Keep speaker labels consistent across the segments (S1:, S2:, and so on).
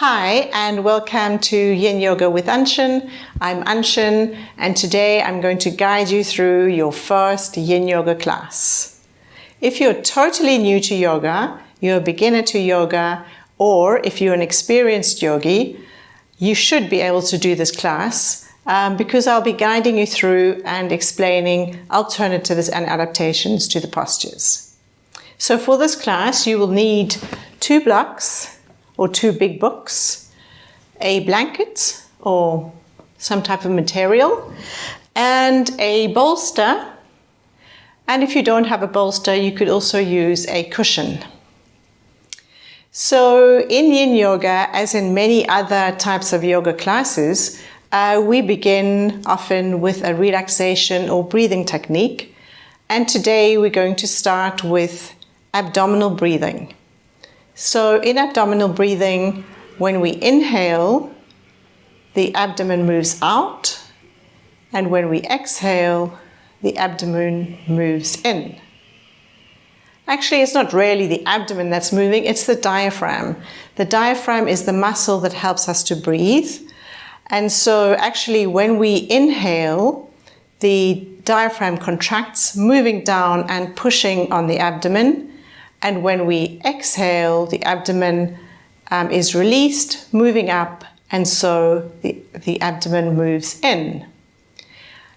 S1: Hi and welcome to Yin Yoga with Annchen. I'm Annchen and today I'm going to guide you through your first Yin Yoga class. If you're totally new to yoga, you're a beginner to yoga, or if you're an experienced yogi, you should be able to do this class because I'll be guiding you through and explaining alternatives and adaptations to the postures. So for this class, you will need 2 blocks or 2 big books, a blanket or some type of material, and a bolster. And if you don't have a bolster, you could also use a cushion. So in Yin Yoga, as in many other types of yoga classes, we begin often with a relaxation or breathing technique. And today we're going to start with abdominal breathing. So in abdominal breathing, when we inhale, the abdomen moves out, and when we exhale, the abdomen moves in. Actually, it's not really the abdomen that's moving, it's the diaphragm. The diaphragm is the muscle that helps us to breathe. And so actually when we inhale, the diaphragm contracts, moving down and pushing on the abdomen. And when we exhale, the abdomen is released, moving up, and so the abdomen moves in.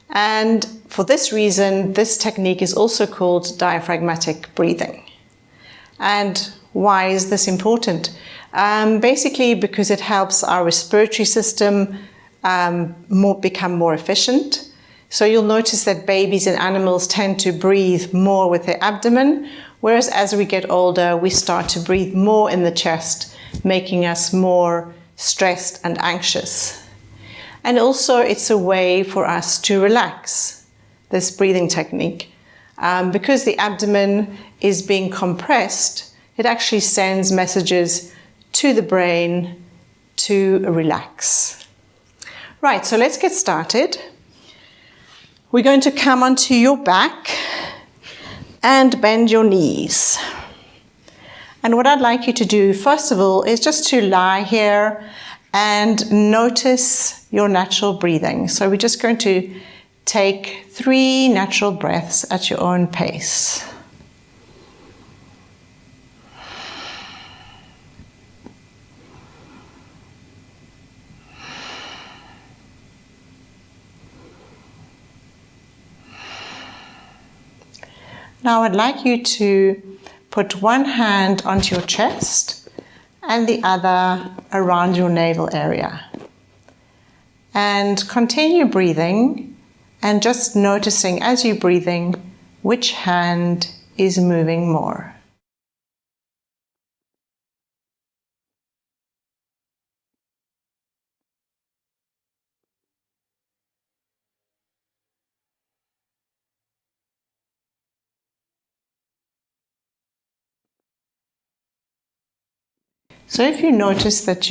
S1: And for this reason, this technique is also called diaphragmatic breathing. And why is this important? Basically because it helps our respiratory system become more efficient. So you'll notice that babies and animals tend to breathe more with their abdomen, whereas as we get older, we start to breathe more in the chest, making us more stressed and anxious. And also it's a way for us to relax, this breathing technique. Because the abdomen is being compressed, it actually sends messages to the brain to relax. Right, so let's get started. We're going to come onto your back and bend your knees. And what I'd like you to do, first of all, is just to lie here and notice your natural breathing. So we're just going to take 3 natural breaths at your own pace. Now I'd like you to put one hand onto your chest and the other around your navel area. And continue breathing and just noticing as you're breathing which hand is moving more. So if you notice that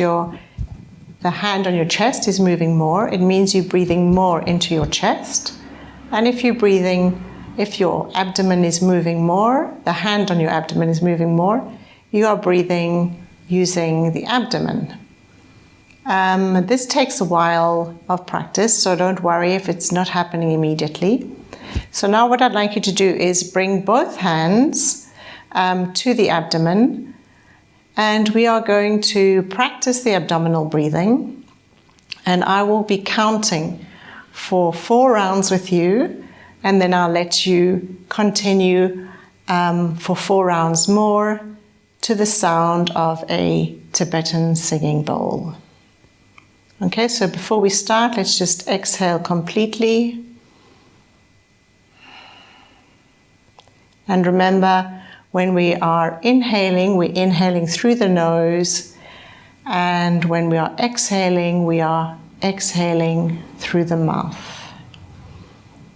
S1: the hand on your chest is moving more, it means you're breathing more into your chest. And if your abdomen is moving more, the hand on your abdomen is moving more, you are breathing using the abdomen. This takes a while of practice, so don't worry if it's not happening immediately. So now what I'd like you to do is bring both hands to the abdomen. And we are going to practice the abdominal breathing, and I will be counting for 4 rounds with you, and then I'll let you continue for 4 rounds more to the sound of a Tibetan singing bowl. Okay, so before we start, let's just exhale completely. And remember, when we are inhaling, we're inhaling through the nose, and when we are exhaling through the mouth.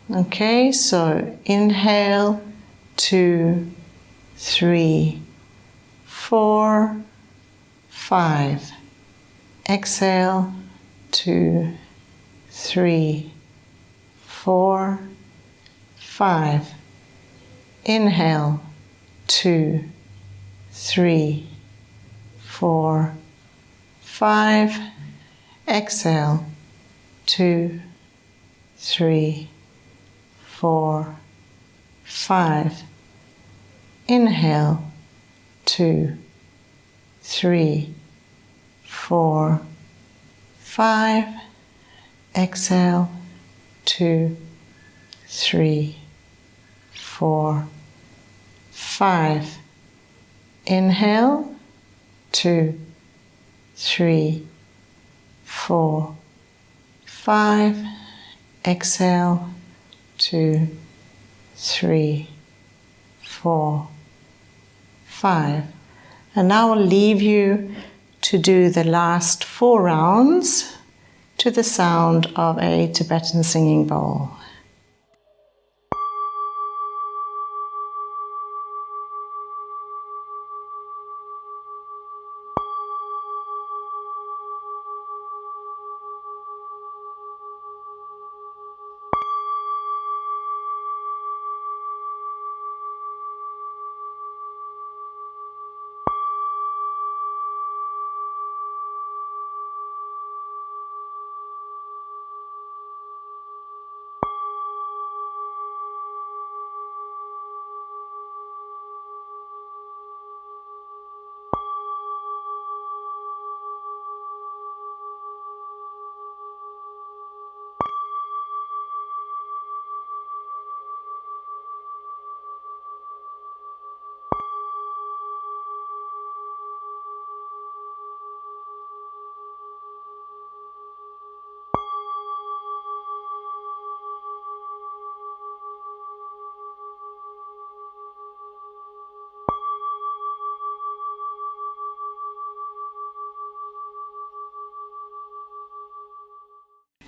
S1: Okay, so inhale, 2, 3, 4, 5. Exhale, 2, 3, 4, 5. Inhale, 2, 3, 4, 5. Exhale. 2, 3, 4, 5. Inhale. 2, 3, 4, 5. Exhale. 2, 3, 4, 5. Inhale. 2, 3, 4, 5. Exhale. 2, 3, 4, 5. And now I'll leave you to do the last 4 rounds to the sound of a Tibetan singing bowl.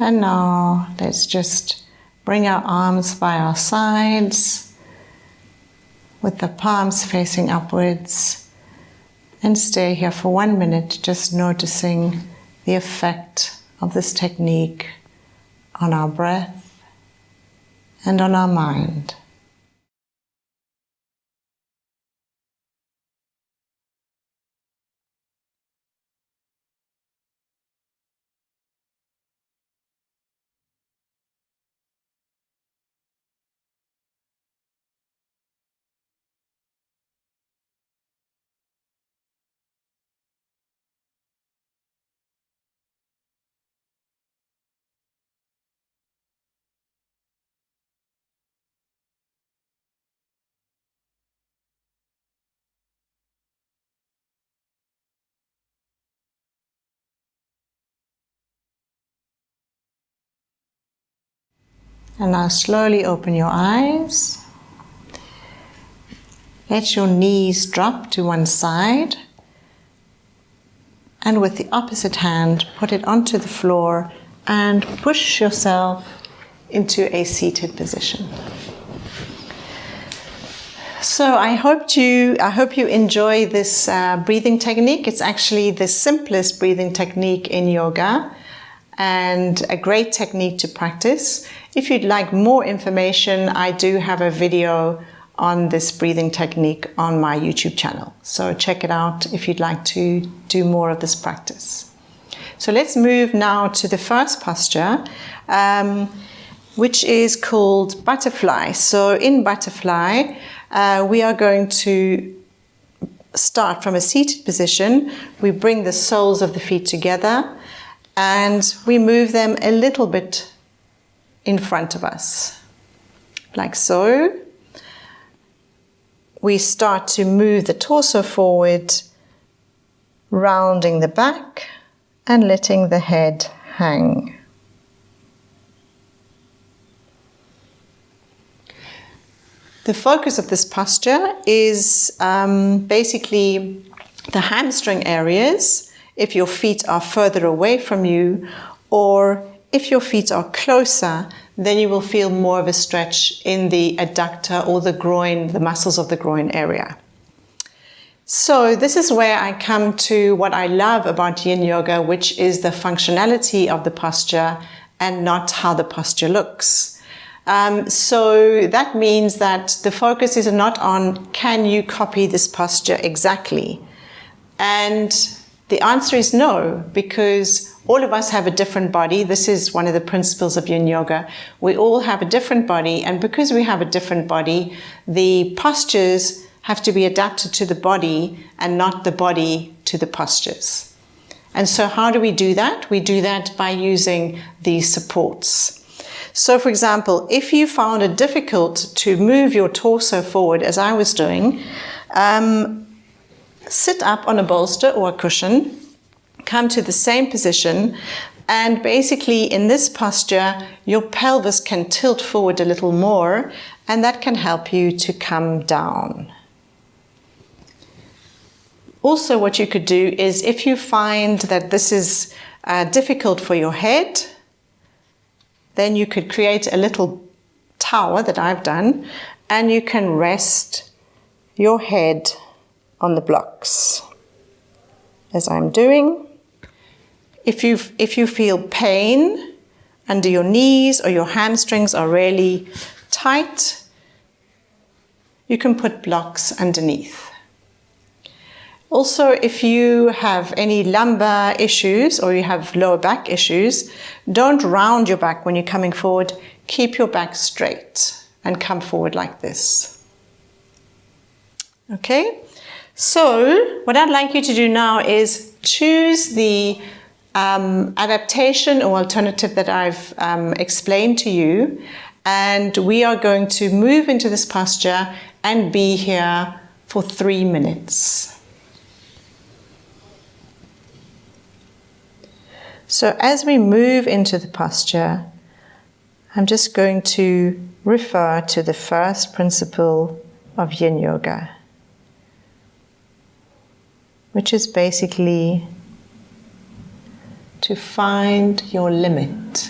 S1: And now let's just bring our arms by our sides with the palms facing upwards and stay here for 1 minute, just noticing the effect of this technique on our breath and on our mind. And now slowly open your eyes. Let your knees drop to one side. And with the opposite hand, put it onto the floor and push yourself into a seated position. So I hope you enjoy this breathing technique. It's actually the simplest breathing technique in yoga and a great technique to practice. If you'd like more information, I do have a video on this breathing technique on my YouTube channel. So check it out if you'd like to do more of this practice. So let's move now to the first posture, which is called butterfly. So in butterfly, we are going to start from a seated position. We bring the soles of the feet together and we move them a little bit in front of us, like so. We start to move the torso forward, rounding the back and letting the head hang. The focus of this posture is basically the hamstring areas, if your feet are further away from you, or if your feet are closer, then you will feel more of a stretch in the adductor or the groin, the muscles of the groin area. So this is where I come to what I love about yin yoga, which is the functionality of the posture and not how the posture looks. So that means that the focus is not on can you copy this posture exactly. And The answer is no, because all of us have a different body. This is one of the principles of yin yoga. We all have a different body, and because we have a different body, the postures have to be adapted to the body and not the body to the postures. And so how do we do that? We do that by using these supports. So for example, if you found it difficult to move your torso forward, as I was doing, sit up on a bolster or a cushion, come to the same position, and basically in this posture, your pelvis can tilt forward a little more, and that can help you to come down. Also, what you could do is, if you find that this is difficult for your head, then you could create a little tower that I've done, and you can rest your head on the blocks, as I'm doing. If you feel pain under your knees or your hamstrings are really tight, you can put blocks underneath. Also, if you have any lumbar issues or you have lower back issues, don't round your back when you're coming forward. Keep your back straight and come forward like this. Okay? So, what I'd like you to do now is choose the adaptation or alternative that I've explained to you, and we are going to move into this posture and be here for 3 minutes. So as we move into the posture, I'm just going to refer to the first principle of yin yoga, which is basically to find your limit.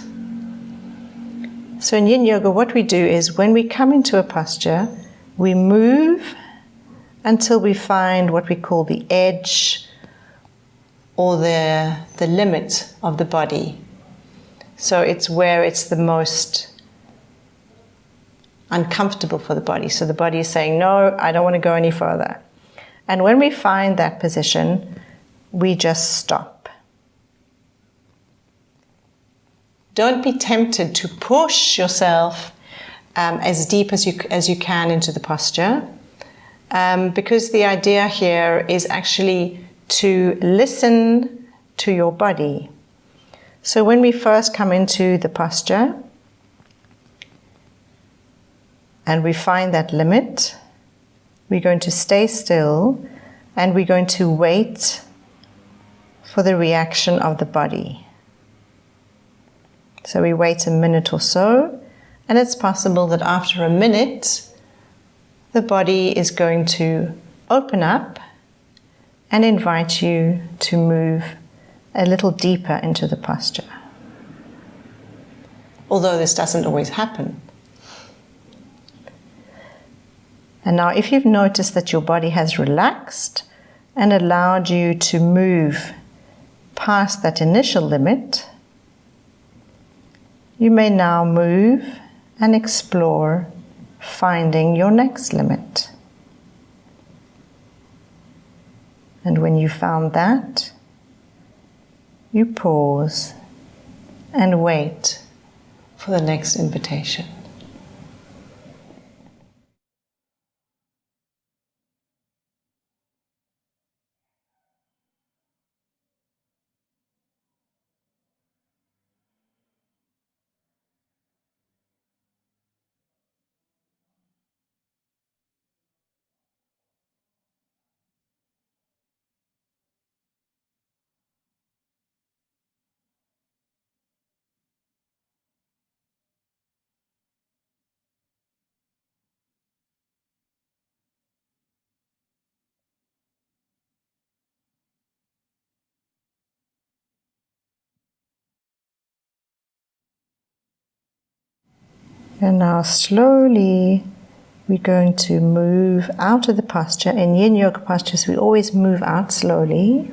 S1: So in yin yoga, what we do is when we come into a posture, we move until we find what we call the edge or the limit of the body. So it's where it's the most uncomfortable for the body. So the body is saying, no, I don't want to go any further. And when we find that position, we just stop. Don't be tempted to push yourself as deep as you can into the posture, because the idea here is actually to listen to your body. So when we first come into the posture and we find that limit, we're going to stay still and we're going to wait for the reaction of the body. So we wait a minute or so, and it's possible that after a minute the body is going to open up and invite you to move a little deeper into the posture. Although this doesn't always happen. And now if you've noticed that your body has relaxed and allowed you to move past that initial limit, you may now move and explore finding your next limit. And when you found that, you pause and wait for the next invitation. And now slowly we're going to move out of the posture. In yin yoga postures we always move out slowly.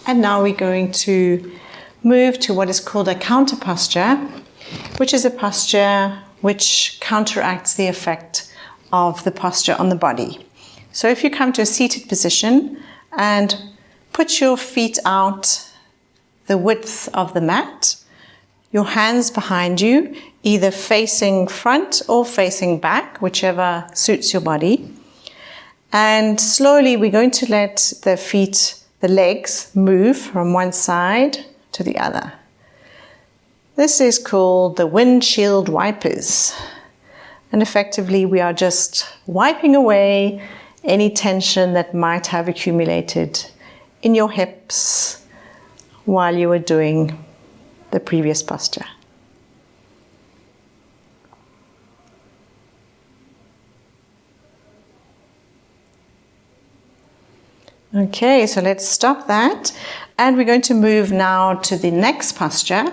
S1: And now we're going to move to what is called a counter posture, which is a posture which counteracts the effect of the posture on the body. So if you come to a seated position and put your feet out the width of the mat, your hands behind you, either facing front or facing back, whichever suits your body. And slowly we're going to let the legs move from one side to the other. This is called the windshield wipers. And effectively we are just wiping away any tension that might have accumulated in your hips while you were doing the previous posture. Okay, so let's stop that. And we're going to move now to the next posture.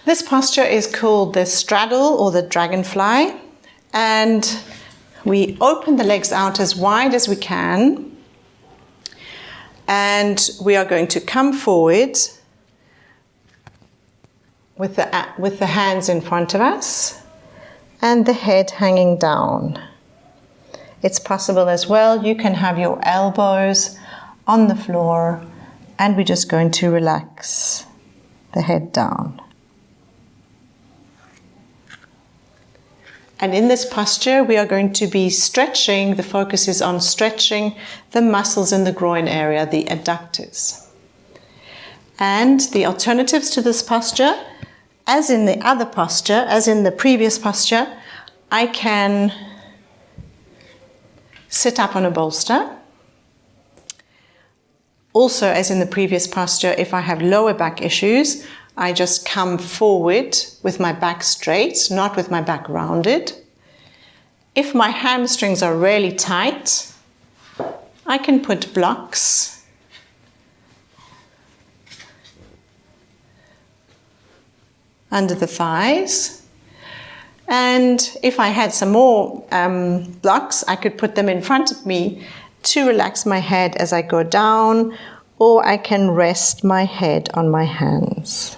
S1: This posture is called the straddle or the dragonfly. And we open the legs out as wide as we can. And we are going to come forward with the hands in front of us and the head hanging down. It's possible as well, you can have your elbows on the floor and we're just going to relax the head down. And in this posture, we are going to be stretching, the focus is on stretching the muscles in the groin area, the adductors. And the alternatives to this posture, as in the other posture, as in the previous posture, I can sit up on a bolster. Also, as in the previous posture, if I have lower back issues, I just come forward with my back straight, not with my back rounded. If my hamstrings are really tight, I can put blocks under the thighs. And if I had some more blocks, I could put them in front of me to relax my head as I go down, or I can rest my head on my hands.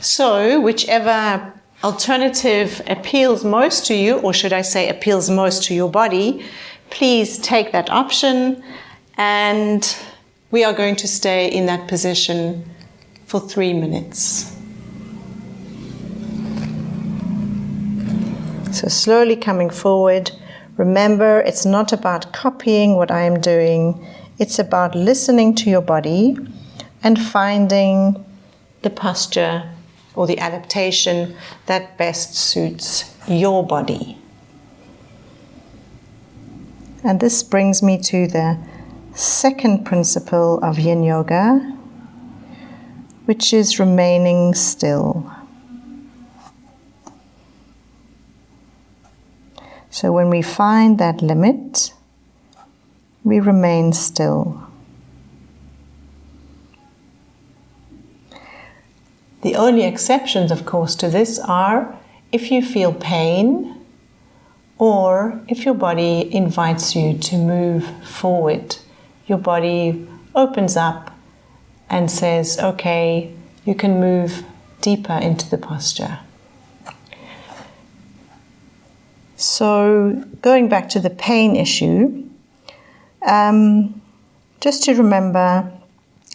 S1: So, whichever alternative appeals most to you, or should I say appeals most to your body, please take that option, and we are going to stay in that position for 3 minutes. So slowly coming forward. Remember, it's not about copying what I am doing. It's about listening to your body and finding the posture or the adaptation that best suits your body. And this brings me to the second principle of yin yoga, which is remaining still. So when we find that limit, we remain still. The only exceptions, of course, to this are if you feel pain or if your body invites you to move forward. Your body opens up and says, okay, you can move deeper into the posture. So going back to the pain issue, just to remember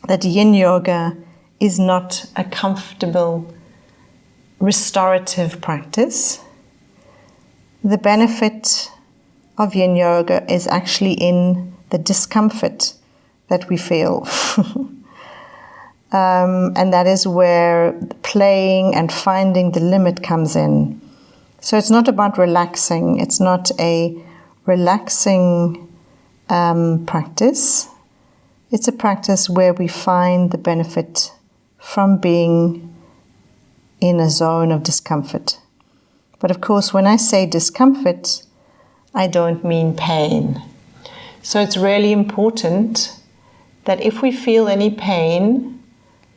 S1: that yin yoga is not a comfortable restorative practice. The benefit of yin yoga is actually in the discomfort that we feel. And that is where playing and finding the limit comes in. So it's not about relaxing. It's not a relaxing practice. It's a practice where we find the benefit from being in a zone of discomfort. But of course, when I say discomfort, I don't mean pain. So it's really important that if we feel any pain,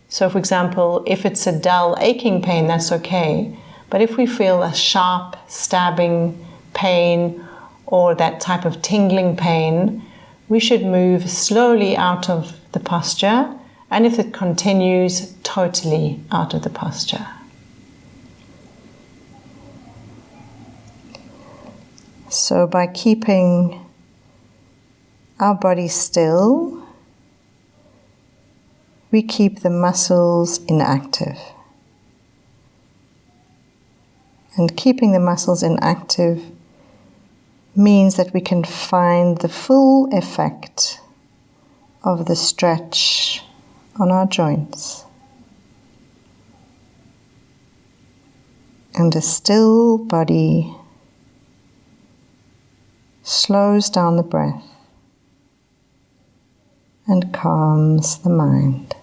S1: so for example, if it's a dull aching pain, that's okay. But if we feel a sharp stabbing pain or that type of tingling pain, we should move slowly out of the posture, and if it continues, totally out of the posture. So by keeping our body still, we keep the muscles inactive. And keeping the muscles inactive means that we can find the full effect of the stretch on our joints. And a still body slows down the breath and calms the mind.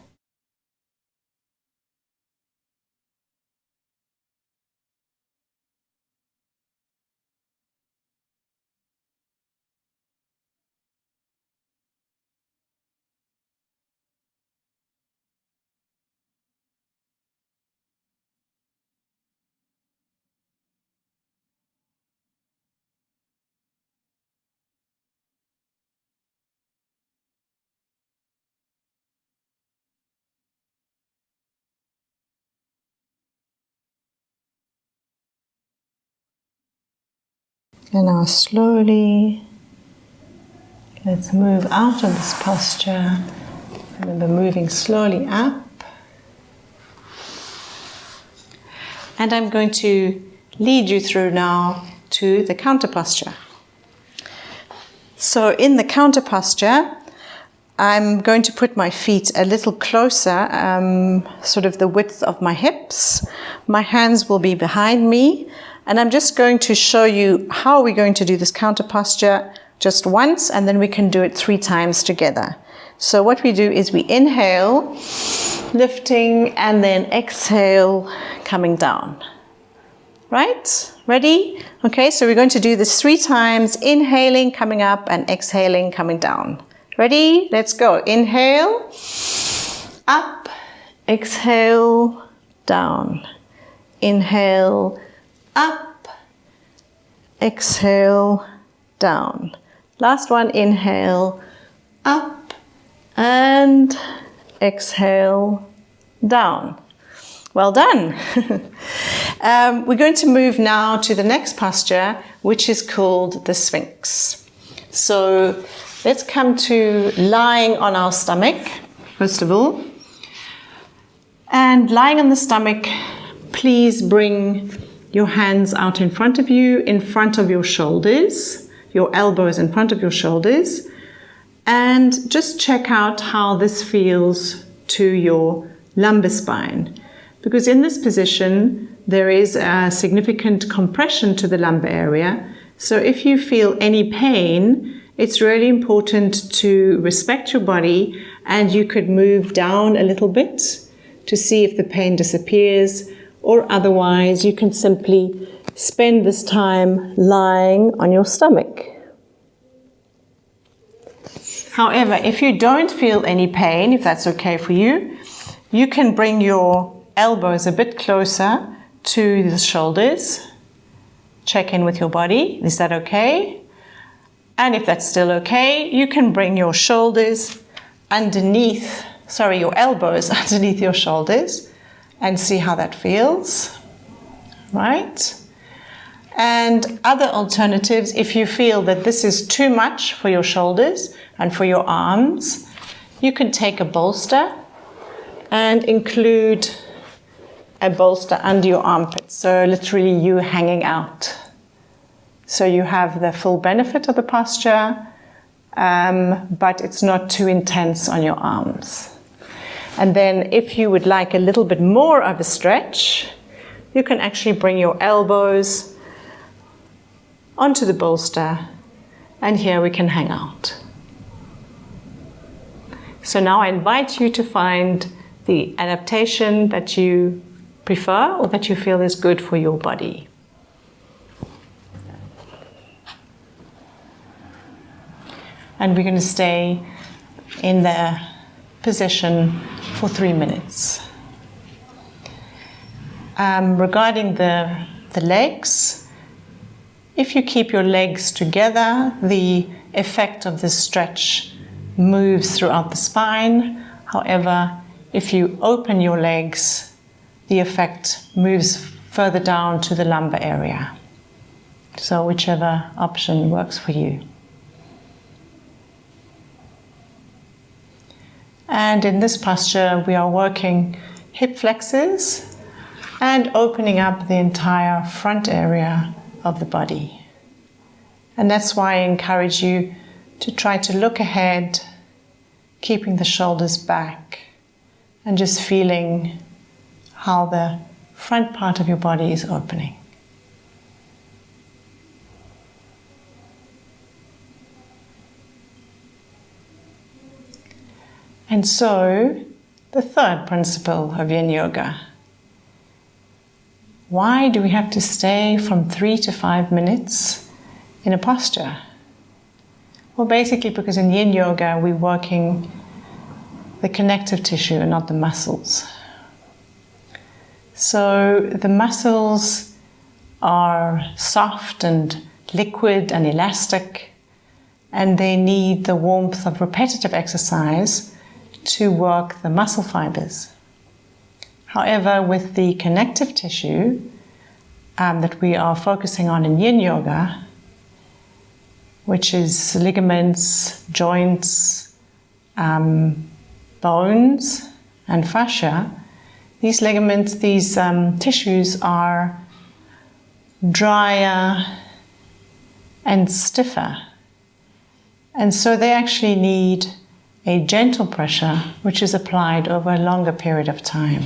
S1: And now slowly, let's move out of this posture. Remember, moving slowly up. And I'm going to lead you through now to the counter posture. So in the counter posture, I'm going to put my feet a little closer, sort of the width of my hips. My hands will be behind me. And I'm just going to show you how we're going to do this counter posture just once, and then we can do it 3 times together. So what we do is we inhale, lifting, and then exhale, coming down. Right? Ready? Okay, so we're going to do this 3 times, inhaling, coming up, and exhaling, coming down. Ready? Let's go. Inhale, up, exhale, down. Inhale, up, exhale, down. Last one, inhale, up, and exhale, down. Well done. We're going to move now to the next posture, which is called the Sphinx. So let's come to lying on our stomach, first of all. And lying on the stomach, please bring your hands out in front of you, in front of your shoulders, your elbows in front of your shoulders, and just check out how this feels to your lumbar spine. Because in this position, there is a significant compression to the lumbar area. So if you feel any pain, it's really important to respect your body, and you could move down a little bit to see if the pain disappears, or otherwise you can simply spend this time lying on your stomach. However, if you don't feel any pain, if that's okay for you, you can bring your elbows a bit closer to the shoulders. Check in with your body. Is that okay? And if that's still okay, you can bring your shoulders underneath, your elbows underneath your shoulders, and see how that feels, right? And other alternatives, if you feel that this is too much for your shoulders and for your arms, you can take a bolster and include a bolster under your armpits. So literally you hanging out. So you have the full benefit of the posture, but it's not too intense on your arms. And then if you would like a little bit more of a stretch, you can actually bring your elbows onto the bolster, and here we can hang out. So now I invite you to find the adaptation that you prefer or that you feel is good for your body. And we're going to stay in the position for 3 minutes. Regarding the legs, if you keep your legs together, the effect of this stretch moves throughout the spine. However, if you open your legs, the effect moves further down to the lumbar area. So whichever option works for you. And in this posture, we are working hip flexors and opening up the entire front area of the body. And that's why I encourage you to try to look ahead, keeping the shoulders back, and just feeling how the front part of your body is opening. And so, the third principle of Yin Yoga. Why do we have to stay from 3 to 5 minutes in a posture? Well, basically because in Yin Yoga we're working the connective tissue and not the muscles. So the muscles are soft and liquid and elastic, and they need the warmth of repetitive exercise to work the muscle fibers. However, with the connective tissue that we are focusing on in Yin Yoga, which is ligaments, joints, bones, and fascia, these ligaments, these tissues are drier and stiffer. And so they actually need a gentle pressure which is applied over a longer period of time.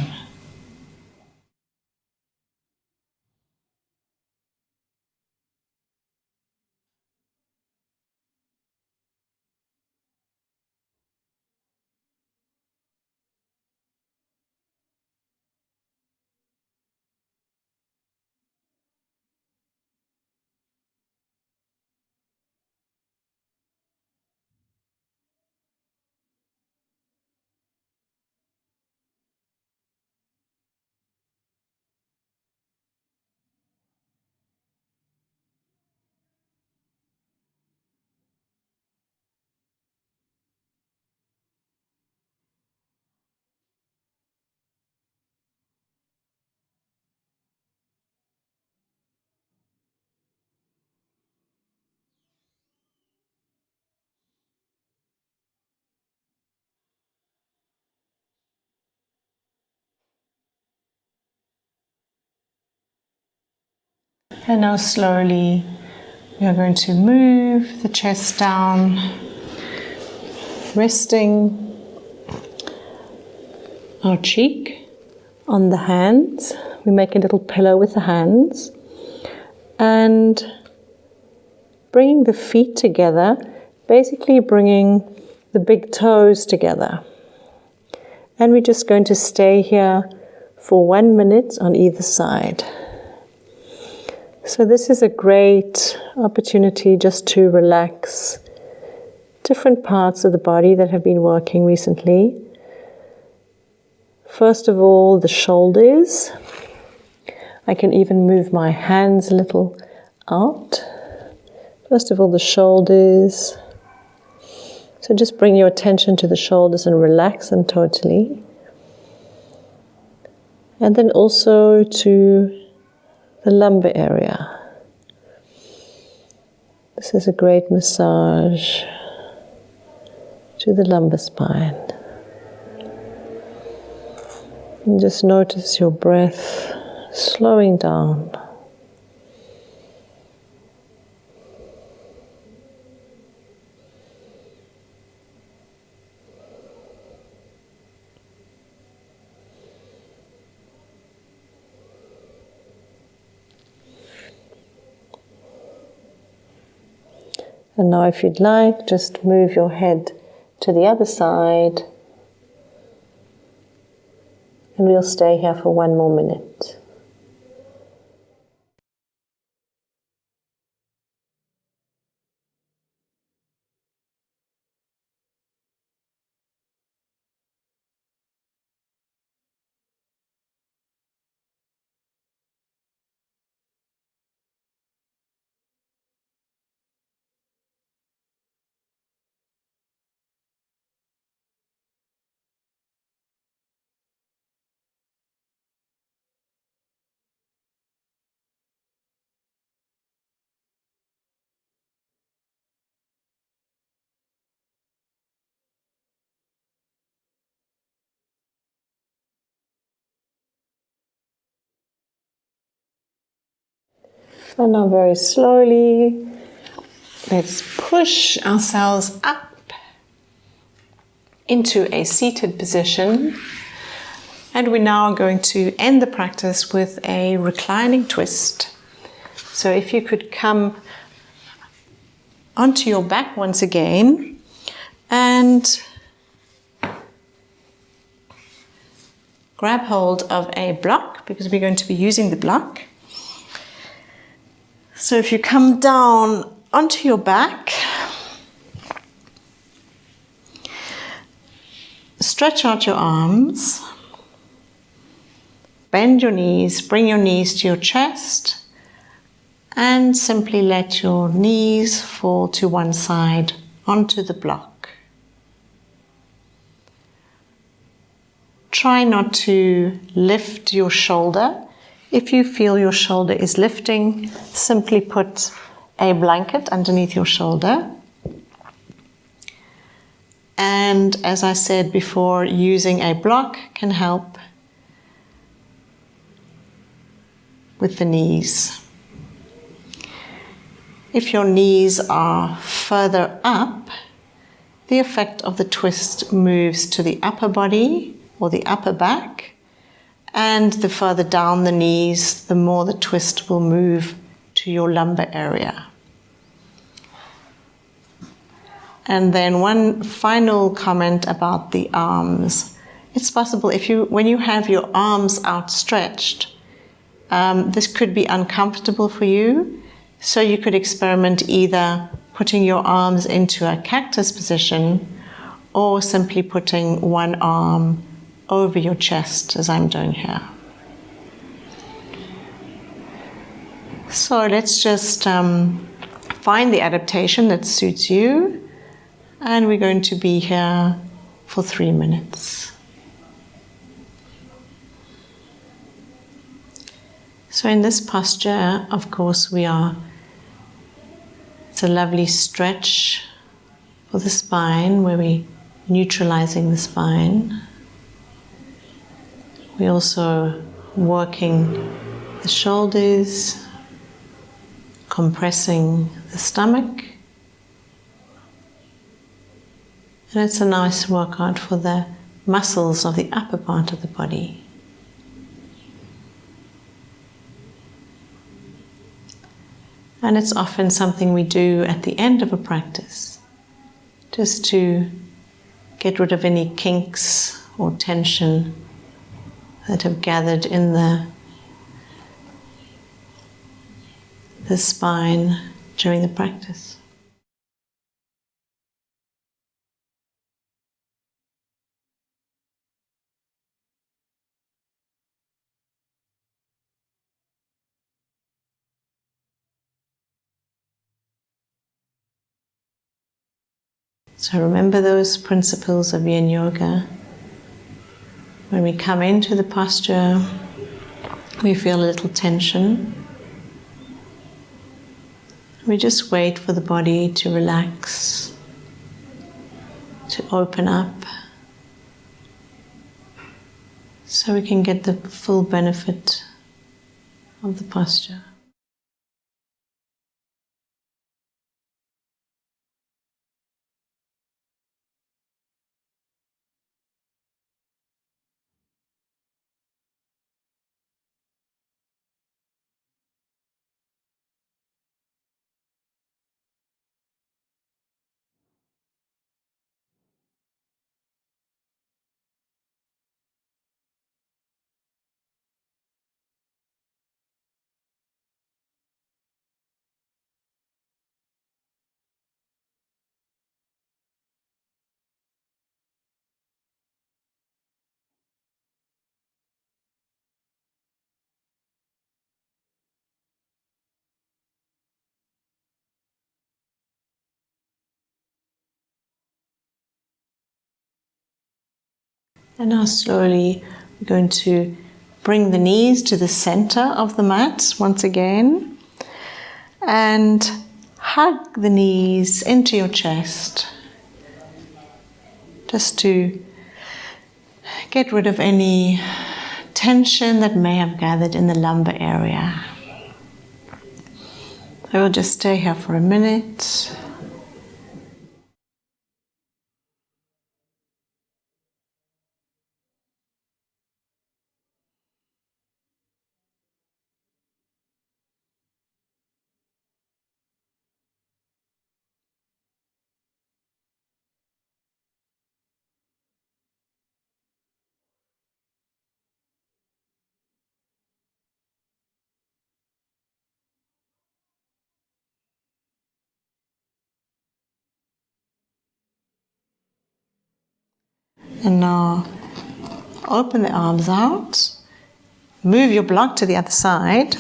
S1: And now slowly we are going to move the chest down, resting our cheek on the hands. We make a little pillow with the hands and bringing the feet together, basically bringing the big toes together. And we're just going to stay here for 1 minute on either side. So this is a great opportunity just to relax different parts of the body that have been working recently. First of all, the shoulders. I can even move my hands a little out. First of all, the shoulders. So just bring your attention to the shoulders and relax them totally. And then also to the lumbar area. This is a great massage to the lumbar spine. And just notice your breath slowing down. And now if you'd like, just move your head to the other side. And we'll stay here for 1 more minute. And now very slowly, let's push ourselves up into a seated position. And we're now going to end the practice with a reclining twist. So if you could come onto your back once again and grab hold of a block, because we're going to be using the block. So if you come down onto your back, stretch out your arms, bend your knees, bring your knees to your chest, and simply let your knees fall to one side onto the block. Try not to lift your shoulder. If you feel your shoulder is lifting, simply put a blanket underneath your shoulder. And as I said before, using a block can help with the knees. If your knees are further up, the effect of the twist moves to the upper body or the upper back. And the further down the knees, the more the twist will move to your lumbar area. And then one final comment about the arms. It's possible when you have your arms outstretched, this could be uncomfortable for you. So you could experiment either putting your arms into a cactus position or simply putting one arm over your chest, as I'm doing here. So let's just find the adaptation that suits you, and we're going to be here for 3 minutes. So in this posture, of course, it's a lovely stretch for the spine, where we're neutralizing the spine. We're also working the shoulders, compressing the stomach. And it's a nice workout for the muscles of the upper part of the body. And it's often something we do at the end of a practice, just to get rid of any kinks or tension that have gathered in the spine during the practice. So remember those principles of yin yoga. When we come into the posture, we feel a little tension. We just wait for the body to relax, to open up, so we can get the full benefit of the posture. And now slowly we're going to bring the knees to the center of the mat once again, and hug the knees into your chest, just to get rid of any tension that may have gathered in the lumbar area. I will just stay here for a minute. And now open the arms out. Move your block to the other side.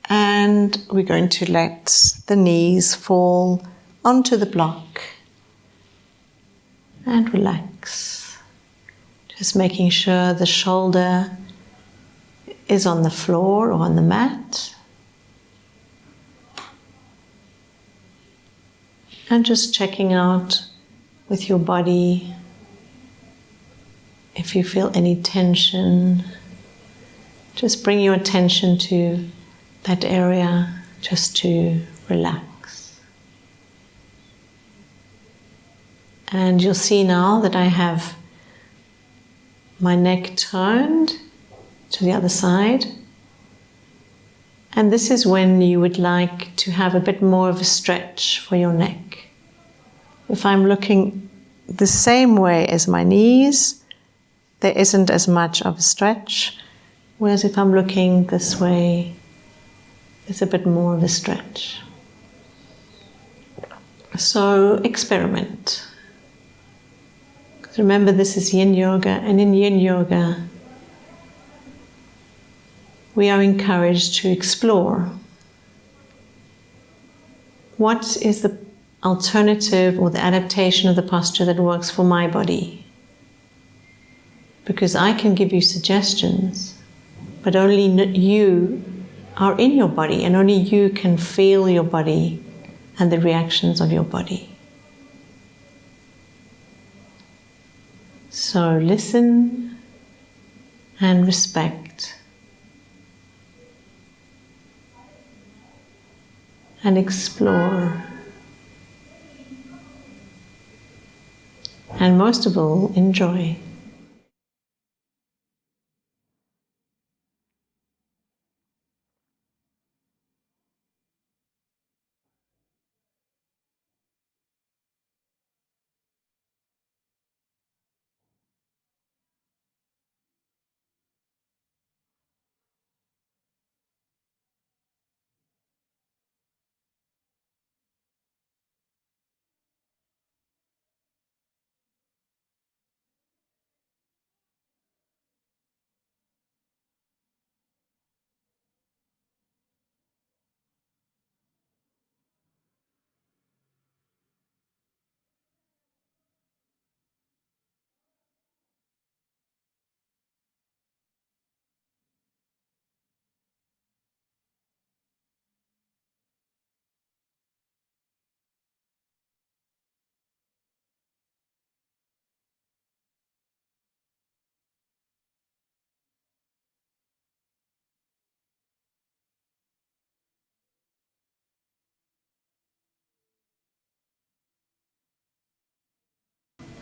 S1: And we're going to let the knees fall onto the block. And relax. Just making sure the shoulder is on the floor or on the mat. And just checking out with your body if you feel any tension. Just bring your attention to that area just to relax. And you'll see now that I have my neck turned to the other side. And this is when you would like to have a bit more of a stretch for your neck. If I'm looking the same way as my knees, there isn't as much of a stretch. Whereas if I'm looking this way, there's a bit more of a stretch. So experiment. Remember, this is yin yoga, and in yin yoga, we are encouraged to explore. What is the alternative or the adaptation of the posture that works for my body? Because I can give you suggestions, but only you are in your body, and only you can feel your body and the reactions of your body. So listen and respect. And explore. And most of all, enjoy.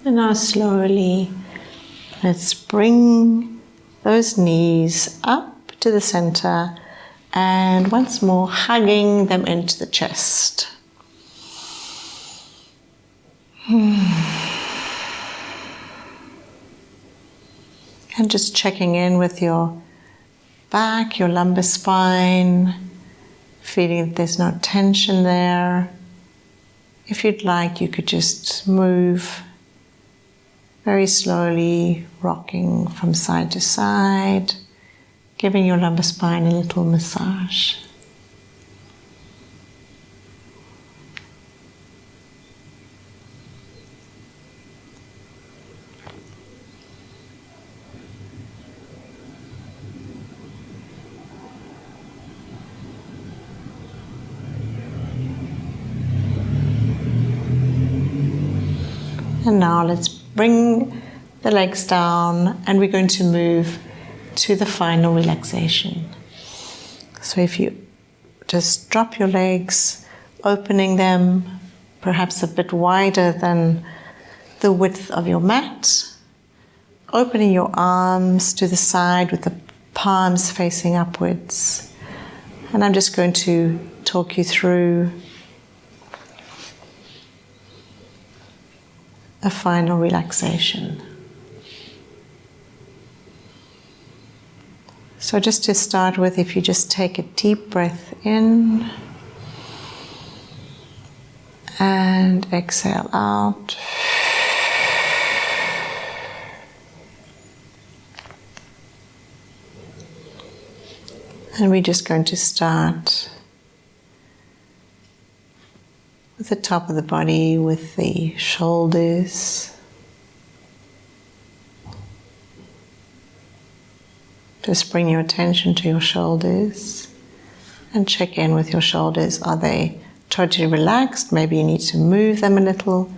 S1: And now slowly, let's bring those knees up to the center and once more hugging them into the chest. And just checking in with your back, your lumbar spine, feeling that there's no tension there. If you'd like, you could just move very slowly, rocking from side to side, giving your lumbar spine a little massage. And now let's bring the legs down, and we're going to move to the final relaxation. So if you just drop your legs, opening them perhaps a bit wider than the width of your mat. Opening your arms to the side with the palms facing upwards. And I'm just going to talk you through a final relaxation. So just to start with, if you just take a deep breath in and exhale out. And we're just going to start with the top of the body, with the shoulders. Just bring your attention to your shoulders and check in with your shoulders. Are they totally relaxed? Maybe you need to move them a little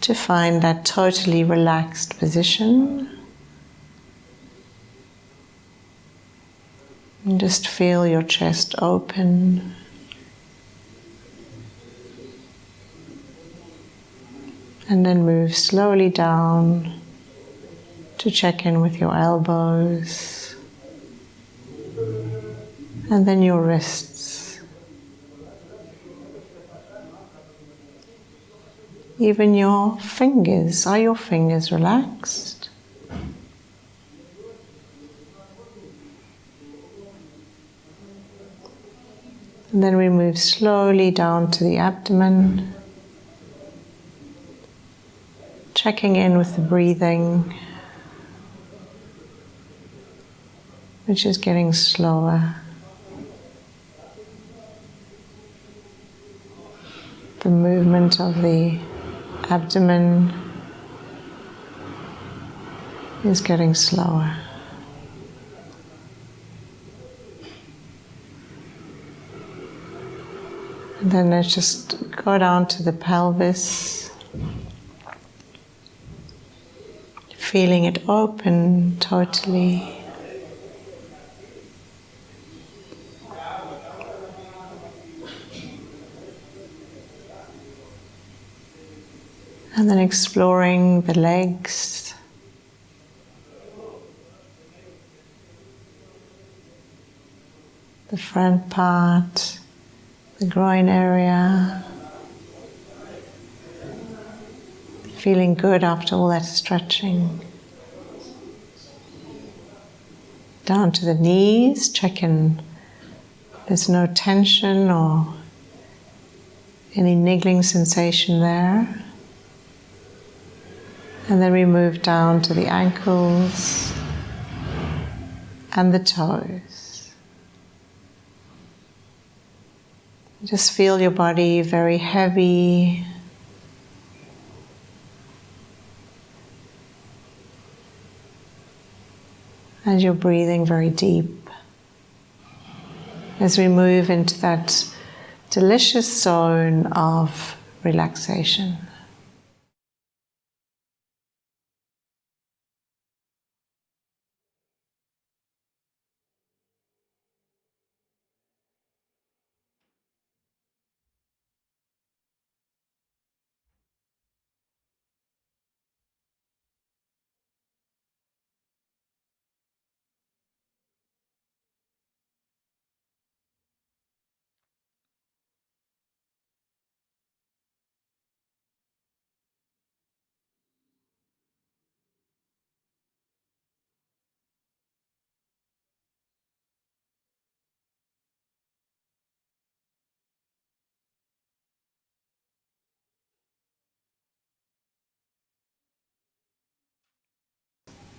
S1: to find that totally relaxed position. And just feel your chest open. And then move slowly down to check in with your elbows. And then your wrists. Even your fingers. Are your fingers relaxed? And then we move slowly down to the abdomen, checking in with the breathing, which is getting slower. The movement of the abdomen is getting slower. And then let's just go down to the pelvis, feeling it open totally. And then exploring the legs, the front part, the groin area. Feeling good after all that stretching. Down to the knees, check in. There's no tension or any niggling sensation there. And then we move down to the ankles and the toes. Just feel your body very heavy. And you're breathing very deep. As we move into that delicious zone of relaxation.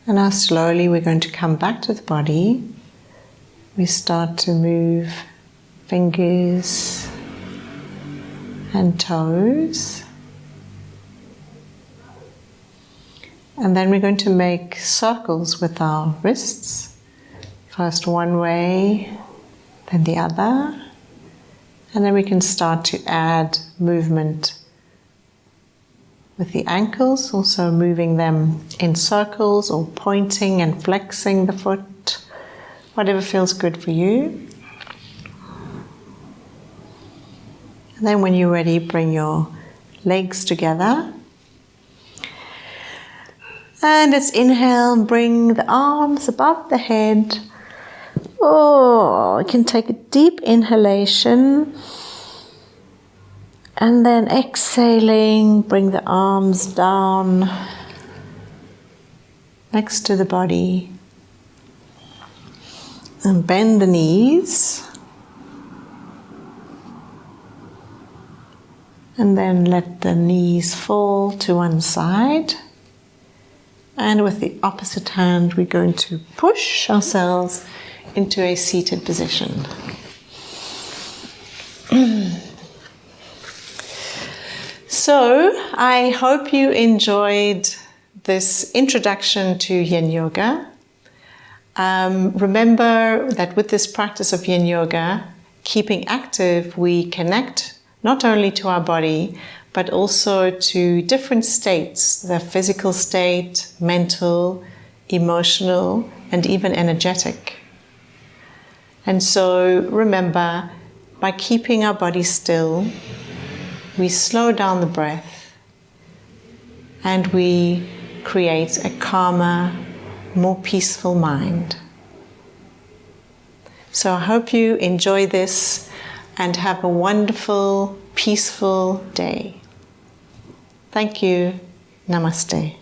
S1: And now slowly we're going to come back to the body. We start to move fingers and toes. And then we're going to make circles with our wrists. First one way, then the other. And then we can start to add movement with the ankles, also moving them in circles or pointing and flexing the foot, whatever feels good for you. And then when you're ready, bring your legs together. And let's inhale and bring the arms above the head. Oh, you can take a deep inhalation. And then exhaling, bring the arms down next to the body. And bend the knees. And then let the knees fall to one side. And with the opposite hand, we're going to push ourselves into a seated position. So, I hope you enjoyed this introduction to yin yoga. Remember that with this practice of yin yoga, keeping active, we connect not only to our body, but also to different states, the physical state, mental, emotional, and even energetic. And so remember, by keeping our body still, we slow down the breath and we create a calmer, more peaceful mind. So I hope you enjoy this and have a wonderful, peaceful day. Thank you. Namaste.